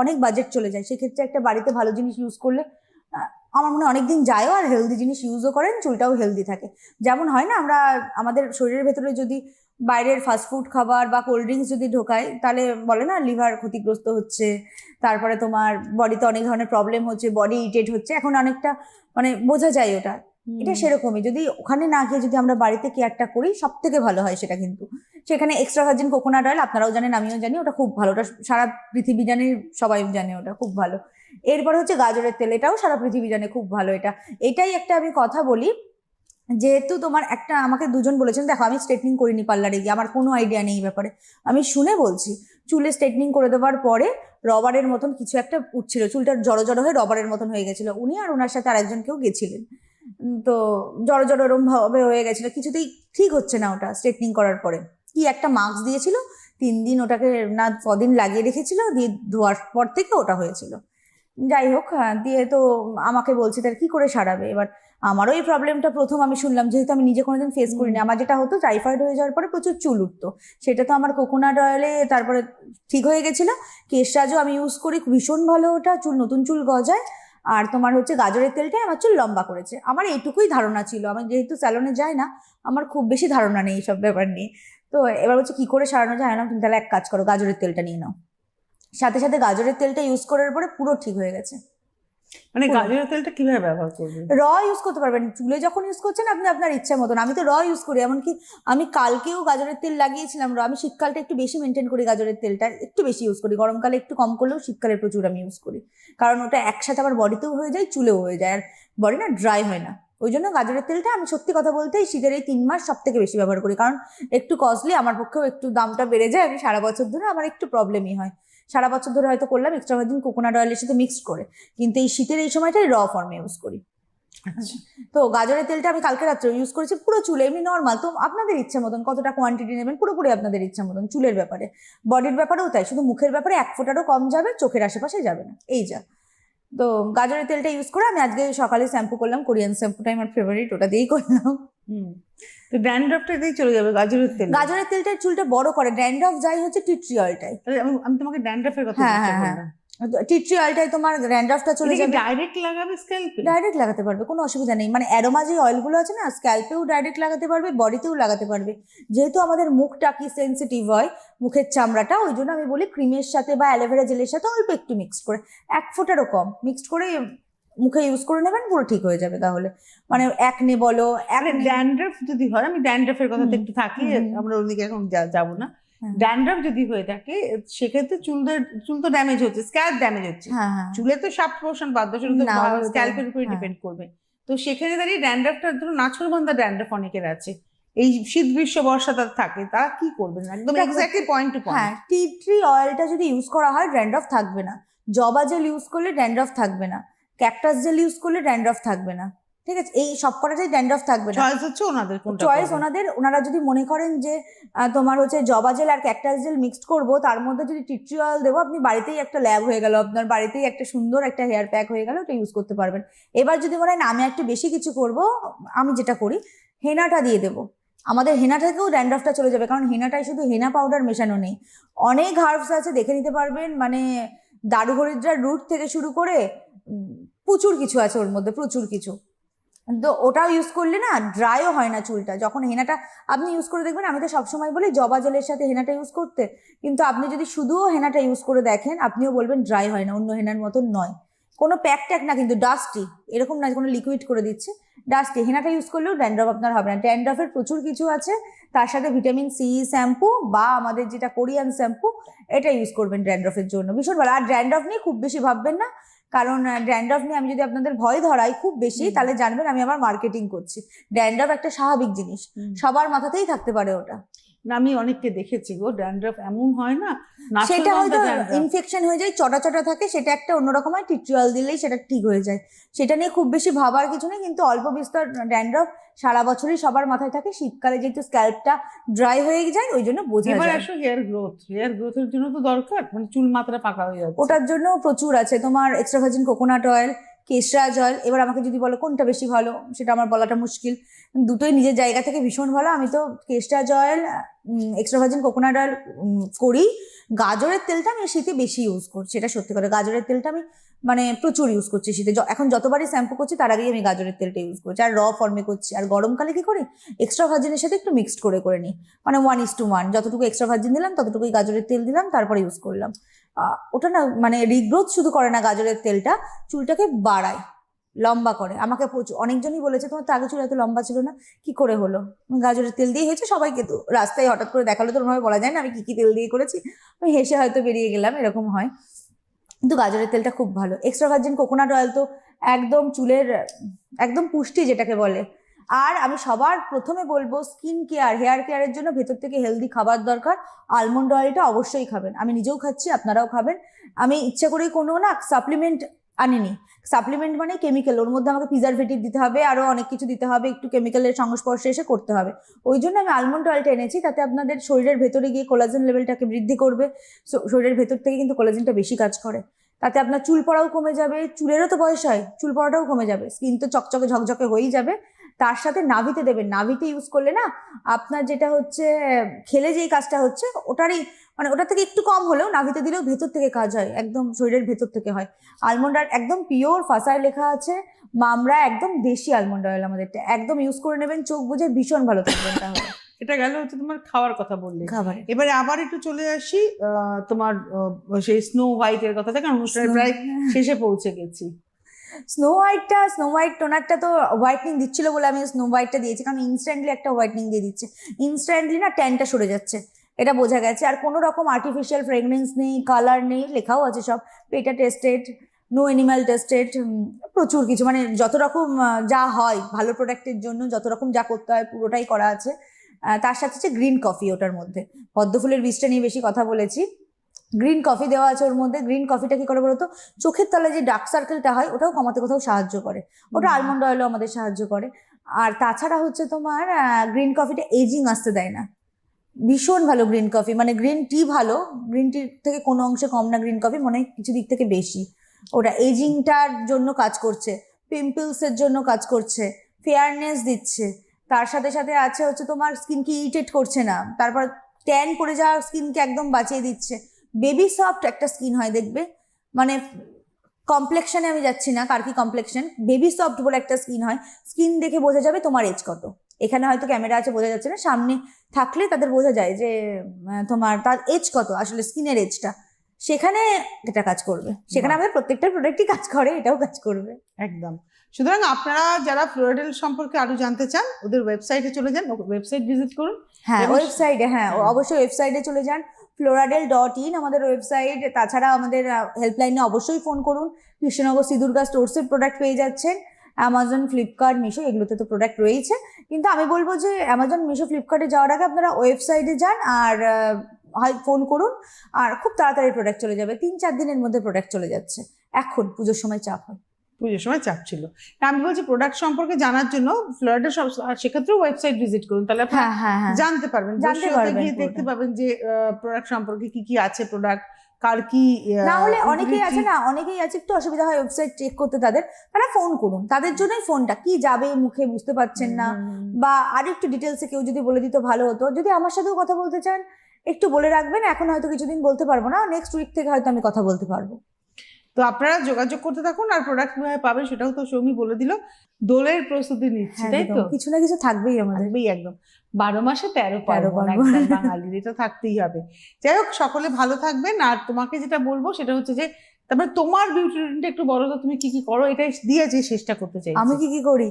অনেক বাজেট চলে যায়, সেক্ষেত্রে একটা বাড়িতে ভালো জিনিস ইউজ করলে আমার মনে হয় অনেকদিন যায়ও, আর হেলদি জিনিস ইউজও করেন, চুলটাও হেলদি থাকে। যেমন হয় না, আমরা আমাদের শরীরের ভেতরে যদি বাইরের ফাস্টফুড খাবার বা কোল্ড ড্রিঙ্কস যদি ঢোকাই, তাহলে বলে না লিভার ক্ষতিগ্রস্ত হচ্ছে, তারপরে তোমার বডিতে অনেক ধরনের প্রবলেম হচ্ছে, বডি ইরিটেট হচ্ছে, এখন অনেকটা মানে বোঝা যায় ওটা। এটা সেরকমই, যদি ওখানে না গিয়ে যদি আমরা বাড়িতে কেয়ারটা করি, সব থেকে ভালো হয় সেটা। কিন্তু সেখানে এক্সট্রা ভার্জিন কোকোনাট অয়েল, আপনারাও জানেন আমিও জানি, ওটা খুব ভালো, ওটা সারা পৃথিবী জানে, সবাই জানে ওটা খুব ভালো। এরপর হচ্ছে গাজরের তেল, এটাও সারা পৃথিবী জানে খুব ভালো। এটাই একটা আমি কথা বলি, যেহেতু তোমার একটা আমাকে দুজন বলেছেন, দেখো আমি স্ট্রেটনিং করিনি পার্লারে গিয়ে, আমার কোনো আইডিয়া নেই এই ব্যাপারে, আমি শুনে বলছি। চুলে স্ট্রেটনিং করে দেওয়ার পরে রবারের মতন কিছু একটা উঠছিল, চুলটা জড়ো জড়ো হয়ে রবারের মতন হয়ে গেছিল, উনি আর ওনার সাথে আরেকজন কেউ গেছিলেন। তো জড়ো জড়ো এরম ভাবে হয়ে গেছিল, কিছুতেই ঠিক হচ্ছে না ওটা। স্ট্রেটনিং করার পরে কি একটা মাস্ক দিয়েছিল, 3 দিন ওটাকে না কদিন লাগিয়ে রেখেছিল, দিয়ে ধোয়ার পর থেকে ওটা হয়েছিল। যাই হোক, দিয়ে তো আমাকে বলছে তার কি করে সারাবে। এবার আমারও এই প্রবলেমটা প্রথম আমি শুনলাম, যেহেতু আমি নিজে কোনোদিন ফেস করিনি। আমার যেটা হতো, টাইফয়েড হয়ে যাওয়ার পরে প্রচুর চুল উঠতো, সেটা তো আমার কোকোনাট অয়েলে তারপরে ঠিক হয়ে গেছিল। কেশরাজও আমি ইউজ করি, ভীষণ ভালো, ওটা চুল নতুন চুল গজায়। আর তোমার হচ্ছে গাজরের তেলটাই আমার চুল লম্বা করেছে। আমার এইটুকুই ধারণা ছিল, আমি যেহেতু স্যালনে যাই না, আমার খুব বেশি ধারণা নেই এইসব ব্যাপার নিয়ে। তো এবার হচ্ছে কি করে সারানো যায় না, তুমি তাহলে এক কাজ করো, গাজরের তেলটা নিয়ে নাও। সাথে সাথে গাজরের তেলটা ইউজ করার পরে পুরো ঠিক হয়ে গেছে। মানে গাজরের তেলটা কিভাবে ব্যবহার করবেন? র ইউজ করতে পারবেন, চুলে যখন ইউজ করছেন আপনি আপনার ইচ্ছা মতন। আমি তো র ইউজ করি, এমনকি আমি কালকেও গাজরের তেল লাগিয়েছিলাম র। আমি শীতকালটা একটু বেশি মেনটেন করি, গাজরের তেলটা একটু বেশি ইউজ করি, গরমকালে একটু কম করলেও শীতকালে প্রচুর আমি ইউজ করি, কারণ ওটা একসাথে আমার বডিতেও হয়ে যায়, চুলেও হয়ে যায়, আর বডি না ড্রাই হয় না। ওই জন্য গাজরের তেলটা আমি সত্যি কথা বলতে এই শীতের এই 3 মাস সব থেকে বেশি ব্যবহার করি, কারণ একটু কস্টলি, আমার পক্ষেও একটু দামটা বেড়ে যায়। আমি সারা বছর ধরে আমার একটু প্রবলেমই হয়, সারা বছর ধরে হয়তো করলাম এক্সট্রা ভার্জিন কোকোনাট অয়েলের সাথে মিক্সড করে, কিন্তু এই শীতের এই সময়টাই র ফর্মে ইউজ করি। আচ্ছা, তো গাজরের তেলটা আমি কালকে রাত্রে ইউজ করেছি পুরো চুলে, এমনি নর্মাল। তো আপনাদের ইচ্ছা মতন কতটা কোয়ান্টিটি নেবেন, পুরোপুরি আপনাদের ইচ্ছা মতন। চুলের ব্যাপারে, বডির ব্যাপারেও তাই, শুধু মুখের ব্যাপারে 1 ফোঁটারও কম যাবে, চোখের আশেপাশে যাবে না, এই যা। তো গাজরের তেলটা ইউজ করে আমি আজকে সকালে শ্যাম্পু করলাম, কোরিয়ান শ্যাম্পুটাই আমার ফেভারিট, ওটা দিয়েই করলাম। তো ড্যান্ড্রাফটা দিয়ে চলে যাবে গাজরের তেল? গাজরের তেলটা চুলটা বড় করে, ড্যান্ড্রফ যাই হচ্ছে টি ট্রি অয়েলটাই। আমি তোমাকে ড্যান্ড্রাফের কথা হ্যাঁ জিজ্ঞাসা হ্যাঁ হ্যাঁ, করলাম। টি ট্রি অয়েলটাই তোমার ড্যান্ড্রফটা চলে যাবে। ডাইরেক্ট লাগাবে স্ক্যাল্পে? ডাইরেক্ট লাগাতে পারবে, কোনো অসুবিধা নেই। মানে অ্যারোমা যে অয়েলগুলো আছে না, স্ক্যাল্পেও ডাইরেক্ট লাগাতে পারবে, বডিতেও লাগাতে পারবে। যেহেতু আমাদের মুখটা কি সেন্সিটিভ হয়, মুখের চামড়াটা, ওই জন্য আমি বলি ক্রিমের সাথে বা অ্যালোভেরা জেলের সাথে অল্প একটু মিক্সড করে, 1 ফোঁটারও কম মিক্সড করে মুখে ইউজ করে নেবেন, পুরো ঠিক হয়ে যাবে। তাহলে মানে একনে বলো, ড্যান্ড্রাফ যদি হয়, আমি ড্যান্ড্রাফের কথাতে একটু থাকি, আমরা ওদিকে এখন যাবো না। ড্যান্ড্রাফ যদি হয়ে থাকে, সেক্ষেত্রে চুল তো ড্যামেজ হচ্ছে, স্ক্যাল্প ড্যামেজ হচ্ছে। চুলে তো সব পোর্শন বাধ্য, সেটা তো স্ক্যাল্পের উপরে ডিপেন্ড করবে। তো সেখানে দাঁড়িয়ে ড্যান্ড্রাফটা, ধরো নাছোড়বান্ধা ড্যান্ড্রাফ অনেকের আছে, এই শীত গ্রীষ্ম বর্ষা তার থাকে, তারা কি করবেন? একদম এক্স্যাক্টলি পয়েন্ট টু পয়েন্ট। হ্যাঁ, টি ট্রি অয়েলটা যদি ইউজ করা হয় ড্যান্ড্রফ থাকবে না, জবা জেল ইউজ করলে ড্যান্ড্রফ থাকবে না, ক্যাকটাস জেল ইউজ করলে ড্যান্ড্রফ থাকবে না, ঠিক আছে? এই সব কটাতেই ড্যান্ড্রফ থাকবে না। চয়েস হচ্ছে ওনাদের, চয়েস ওনাদের। ওনারা যদি মনে করেন যে তোমার হচ্ছে জবা জেল আর ক্যাকটাস জেল মিক্সড করবো, তার মধ্যে যদি টি ট্রি অয়েল দেবো, আপনি বাড়িতেই একটা ল্যাব হয়ে গেল, আপনার বাড়িতেই একটা সুন্দর একটা হেয়ার প্যাক হয়ে গেল, ওটা ইউজ করতে পারবেন। এবার যদি মনে হয় আমি একটু বেশি কিছু করব, আমি যেটা করি হেনাটা দিয়ে দেবো। আমাদের হেনা থেকেও ড্যান্ড্রফটা চলে যাবে, কারণ হেনাটাই শুধু হেনা পাউডার মেশানো নেই, অনেক হার্বস আছে, দেখে নিতে পারবেন। মানে দারু হরিদ্রার রুট থেকে শুরু করে প্রচুর কিছু আছে ওর মধ্যে, প্রচুর কিছু। তো ওটাও ইউজ করলে না ড্রাইও হয় না চুলটা। যখন হেনাটা আপনি ইউজ করে দেখবেন, আমি তো সবসময় বলি জবা জেলের সাথে হেনাটা ইউজ করতে, কিন্তু আপনি যদি শুধুও হেনাটা ইউজ করে দেখেন, আপনিও বলবেন ড্রাই হয় না, অন্য হেনার মতন নয়। কোনো প্যাক ট্যাক না, কিন্তু ডাস্টি এরকম না কোনো লিকুইড করে দিচ্ছে, ডাস্টি। হেনাটা ইউজ করলেও ড্যান্ড্রফ আপনার হবে না। ড্যান্ড্রফের প্রচুর কিছু আছে, তার সাথে ভিটামিন সি শ্যাম্পু বা আমাদের যেটা কোরিয়ান শ্যাম্পু, এটা ইউজ করবেন ড্যান্ড্রফের জন্য, ভীষণ ভালো। আর ড্যান্ড্রফ নিয়ে খুব বেশি ভাববেন না, কারণ ড্যান্ড্রফ নিয়ে আমি যদি আপনাদের ভয় ধরাই খুব বেশি, তাহলে জানবেন আমি আবার মার্কেটিং করছি। ড্যান্ড্রফ একটা স্বাভাবিক জিনিস, সবার মাথাতেই থাকতে পারে ওটা। না আমি অনেককে দেখেছি গো, ড্যান্ড্রাফ এমন হয় না, সেটা হয়তো ড্যান্ড্রাফ। ইনফেকশন হয়ে যায়, চটা চটা থাকে, সেটা একটা অন্যরকম হয়, টিট্রিওয়াল দিলেই সেটা ঠিক হয়ে যায়। সেটা নিয়ে খুব বেশি ভাবার কিছু নেই, কিন্তু অল্প বিস্তর ড্যান্ড্রফ সারা বছরই সবার মাথায় থাকে, শীতকালে যেহেতু স্ক্যাল্পটা ড্রাই হয়ে যায় ওই জন্য বোঝা এবার যায়। আসো হেয়ার গ্রোথ, হেয়ার গ্রোথের জন্য তো দরকার, মানে চুল মাথাটা পাকা হয়ে যাচ্ছে। ওটার জন্য প্রচুর আছে, তোমার এক্সট্রা ভার্জিন কোকোনাট অয়েল, কেশরাজ অয়েল। এবার আমাকে যদি বলো কোনটা বেশি ভালো, সেটা আমার বলাটা মুশকিল, দুটোই নিজের জায়গা থেকে ভীষণ ভালো। আমি তো Keshraj oil, extra virgin coconut oil করি। গাজরের তেলটা আমি শীতে বেশি ইউজ করছি, এটা সত্যি করে। গাজরের তেলটা আমি মানে প্রচুর ইউজ করছি শীতে। এখন যতবারই শ্যাম্পু করছি তার আগেই আমি গাজরের তেলটা ইউজ করছি, আর র ফর্মে করছি। আর গরমকালে কি করি, এক্সট্রা ভার্জিনের সাথে একটু মিক্সড করে নিই, মানে 1:1, যতটুকু এক্সট্রা ভার্জিন দিলাম ততটুকুই গাজরের তেল দিলাম, তারপরে ইউজ করলাম। ওটা না মানে রিগ্রোথ শুধু করে না গাজরের তেলটা, চুলটাকে বাড়ায়, লম্বা করে। আমাকে প্রচুর অনেকজনই বলেছে তোমার তো আগে চুল এত লম্বা ছিল না, কি করে হলো? গাজরের তেল দিয়ে হয়েছে। সবাইকে তো রাস্তায় হঠাৎ করে দেখালো তো ওরভাবে বলা যায় না আমি কি কি তেল দিয়ে করেছি, আমি হেসে হয়তো বেরিয়ে গেলাম, এরকম হয়। কিন্তু গাজরের তেলটা খুব ভালো। এক্সট্রা ভার্জিন কোকোনাট অয়েল তো একদম চুলের একদম পুষ্টি যেটাকে বলে। আর আমি সবার প্রথমে বলবো, স্কিন কেয়ার হেয়ার কেয়ারের জন্য ভেতর থেকে হেলদি খাবার দরকার। আলমন্ড অয়েলটা অবশ্যই খাবেন, আমি নিজেও খাচ্ছি, আপনারাও খাবেন। আমি ইচ্ছা করেই কোনো না সাপ্লিমেন্ট আনিনি। সাপ্লিমেন্ট মানে কেমিক্যাল, ওর মধ্যে আমাকে প্রিজারভেটিভ দিতে হবে, আরো অনেক কিছু দিতে হবে, একটু কেমিক্যালের সংস্পর্শে এসে করতে হবে। ওই জন্য আমি আলমন্ড অয়েলটা এনেছি, তাতে আপনাদের শরীরের ভেতরে গিয়ে কোলাজেন লেভেলটাকে বৃদ্ধি করবে। শরীরের ভেতর থেকে কিন্তু কোলাজেনটা বেশি কাজ করে। তাতে আপনার চুল পড়াও কমে যাবে, চুলেরও তো বয়স হয়, চুল পড়াটাও কমে যাবে, স্কিন তো চকচকে ঝকঝকে হয়েই যাবে। তার সাথে নাভিতে দেবেন, নাভিতে ইউজ করলে না আপনার যেটা হচ্ছে খেলে যেই কাজটা হচ্ছে ওটারই মানে ওটা থেকে একটু কম হলেও নাভিতে দিলেও ভেতর থেকে কাজ হয়, একদম শরীরের ভেতর থেকে হয়। আলমন্ড অয়েল একদম পিওর, ফাসায় লেখা আছে মামরা, একদম দেশি আলমন্ড অয়েল আমাদেরটা, একদম ইউজ করে নেবেন, চোখ বুঝে ভীষণ ভালো থাকবেন। তাহলে এটা গেল হচ্ছে তোমার খাওয়ার কথা বললে। খাবারে এবারে আবার একটু চলে আসি তোমার সেই স্নো হোয়াইট এর কথা, কারণ অনুষ্ঠানের প্রায় শেষে পৌঁছে গেছি। স্নো হোয়াইট টোনারটা তো হোয়াইটনিং দিচ্ছিল বলে আমি স্নো হোয়াইটটা দিয়েছি, কারণ ইনস্ট্যান্টলি একটা হোয়াইটনিং দিয়ে দিচ্ছে, ইনস্ট্যান্টলি না ট্যানটা সরে যাচ্ছে, এটা বোঝা গেছে। আর কোনো রকম আর্টিফিশিয়াল ফ্রেগরেন্স নেই, কালার নেই, লেখাও আছে সব পেটা টেস্টেড, নো অ্যানিমাল টেস্টেড, প্রচুর কিছু, মানে যত রকম যা হয় ভালো প্রোডাক্টের জন্য যত রকম যা করতে হয় পুরোটাই করা আছে। তার সাথে হচ্ছে গ্রিন কফি, ওটার মধ্যে পদ্মফুলের বীজটা নিয়ে বেশি কথা বলেছি, গ্রিন কফি দেওয়া আছে ওর মধ্যে। গ্রিন কফিটা কি করে বলতো, চোখের তলায় যে ডার্ক সার্কেলটা হয় ওটাও কমাতে কোথাও সাহায্য করে, ওটা আলমন্ড অয়েলও আমাদের সাহায্য করে। আর তাছাড়া হচ্ছে তোমার গ্রিন কফিটা এজিং আসতে দেয় না, ভীষণ ভালো গ্রিন কফি, মানে গ্রিন টি ভালো, গ্রিন টির থেকে কোনো অংশে কম না গ্রিন কফি, মনে হয় কিছু দিক থেকে বেশি। ওটা এজিংটার জন্য কাজ করছে, পিম্পলসের জন্য কাজ করছে, ফেয়ারনেস দিচ্ছে। তার সাথে সাথে আছে হচ্ছে তোমার স্কিনকে ইরিটেট করছে না, তারপর ট্যান পড়ে যাওয়া স্কিনকে একদম বাঁচিয়ে দিচ্ছে। বেবি সফট একটা স্কিন হয় দেখবে, মানে কমপ্লেকশনে আমি যাচ্ছি না, কার কি কমপ্লেকশন, বেবি সফট বলে একটা স্কিন হয়, স্কিন দেখে বোঝা যাবে তোমার এজ কত। এখানে হয়তো ক্যামেরা আছে বোঝা যাচ্ছে না, সামনে থাকলে তাদের বোঝা যায় যে তোমার তার এজ কত, আসলে স্কিনের এজটা, সেখানে এটা কাজ করবে। সেখানে আমাদের প্রত্যেকটা প্রোডাক্টই কাজ করে, এটাও কাজ করবে একদম। সুতরাং আপনারা যারা ফ্লোরাডেল সম্পর্কে আরো জানতে চান ওদের ওয়েবসাইটে চলে যান, ওয়েবসাইট ভিজিট করুন। হ্যাঁ এবং ওয়েবসাইটে, হ্যাঁ অবশ্যই ওয়েবসাইটে চলে যান, floradel.in আমাদের ওয়েবসাইট। তাছাড়া আমাদের হেল্পলাইনে অবশ্যই ফোন করুন। কৃষ্ণনগর শ্রী দুর্গা স্টোর্সের প্রোডাক্ট পেয়ে যাচ্ছেন, অ্যামাজন, ফ্লিপকার্ট, মিশো, এগুলোতে তো প্রোডাক্ট রয়েছে। কিন্তু আমি বলবো যে অ্যামাজন, মিশো, ফ্লিপকার্টে যাওয়ার আগে আপনারা ওয়েবসাইটে যান আর হয় ফোন করুন, আর খুব তাড়াতাড়ি প্রোডাক্ট চলে যাবে, 3-4 দিনের মধ্যে প্রোডাক্ট চলে যাচ্ছে। এখন পুজোর সময় চাপ হয়, পুজোর সময় চাপ ছিল। আমি বলছি প্রোডাক্ট সম্পর্কে জানার জন্য ফ্লোরাডেল সেক্ষেত্রে ওয়েবসাইট ভিজিট করুন, তাহলে আপনি জানতে পারবেন, গিয়ে দেখতে পাবেন যে প্রোডাক্ট সম্পর্কে কি কি আছে, প্রোডাক্ট কার কি। না হলে অনেকেই আছে না, অনেকেই আছে একটু অসুবিধা হয় ওয়েবসাইট চেক করতে, তারা ফোন করুন, তাদের জন্যই ফোনটা, কি যাবে মুখে বুঝতে পারছেন না, বা আর একটু ডিটেলসে কেউ যদি বলে দিত ভালো হতো। যদি আমার সাথেও কথা বলতে চান একটু বলে রাখবেন, এখন হয়তো কিছুদিন বলতে পারবো না, নেক্সট উইক থেকে হয়তো আমি কথা বলতে পারবো। তো আপনারা যোগাযোগ করতে থাকুন, আর প্রোডাক্ট কিভাবে পাবেন সেটাও তো সৌমি বলে দিল। দোলের প্রস্তুতি নিচ্ছি, তাই তো? কিছু না কিছু থাকবেই আমাদের, একদম 12 মাসে 13 পার্বণ, বাঙালির এটা থাকতেই হবে। যাই হোক, সকলে ভালো থাকবেন। আর তোমাকে যেটা বলবো সেটা হচ্ছে যে তারপরে তোমার বিউটি রুটিনটা একটু বলো তো, তুমি কি কি করো, এটাই দিয়ে যে শেষটা করতে চাই। আমি কি কি করি,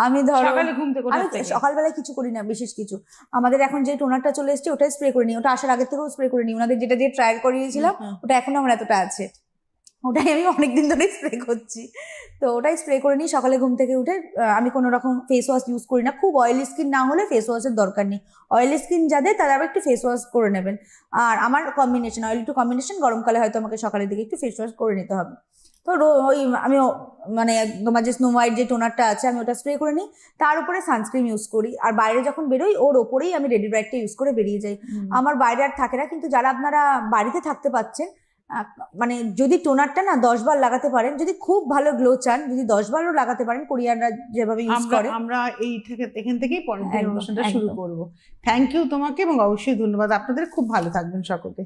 আমি ধরো সকালে ঘুম থেকে আমি সকালবেলায় কিছু করি না বিশেষ কিছু। আমাদের এখন যে টোনারটা চলে এসেছে ওটাই স্প্রে করে নিই, ওটা আসার আগে থেকেও স্প্রে করে নিই, ওনাদের যেটা দিয়ে ট্রায়াল করিয়েছিলাম ওটা এখনো আমার এতটা আছে, ওটাই আমি অনেকদিন ধরে স্প্রে করছি। তো ওটাই স্প্রে করে নিই সকালে ঘুম থেকে উঠে। আমি কোনো রকম ফেস ওয়াশ ইউজ করি না, খুব অয়েলি স্কিন না হলে ফেস ওয়াশের দরকার নেই। অয়েলি স্কিন যাদের তারা আবার একটু ফেস ওয়াশ করে নেবেন। আর আমার কম্বিনেশন অয়েল টু কম্বিনেশন, গরমকালে হয়তো আমাকে সকালের দিকে একটু ফেস ওয়াশ করে নিতে হবে। তো ওই আমি মানে তোমার যে স্নো হোয়াইট যে টোনারটা আছে আমি ওটা স্প্রে করে নিই, তার উপরে সানস্ক্রিন ইউজ করি। আর বাইরে যখন বেরোই ওর ওপরেই আমি রেডি ব্রাইটটা ইউজ করে বেরিয়ে যাই। আমার বাইরে আর থাকে না। কিন্তু যারা আপনারা বাড়িতে থাকতে পাচ্ছেন, মানে যদি টোনারটা না 10 বার লাগাতে পারেন, যদি খুব ভালো গ্লো চান, যদি 10 বারও লাগাতে পারেন, কোরিয়ানরা যেভাবে ইউজ করে, আমরা এখান থেকেই পরের দিন একদম, অনুষ্ঠানটা শুরু একদম। করব। থ্যাংক ইউ তোমাকে, এবং অবশ্যই ধন্যবাদ আপনাদের। খুব ভালো থাকবেন সকলে।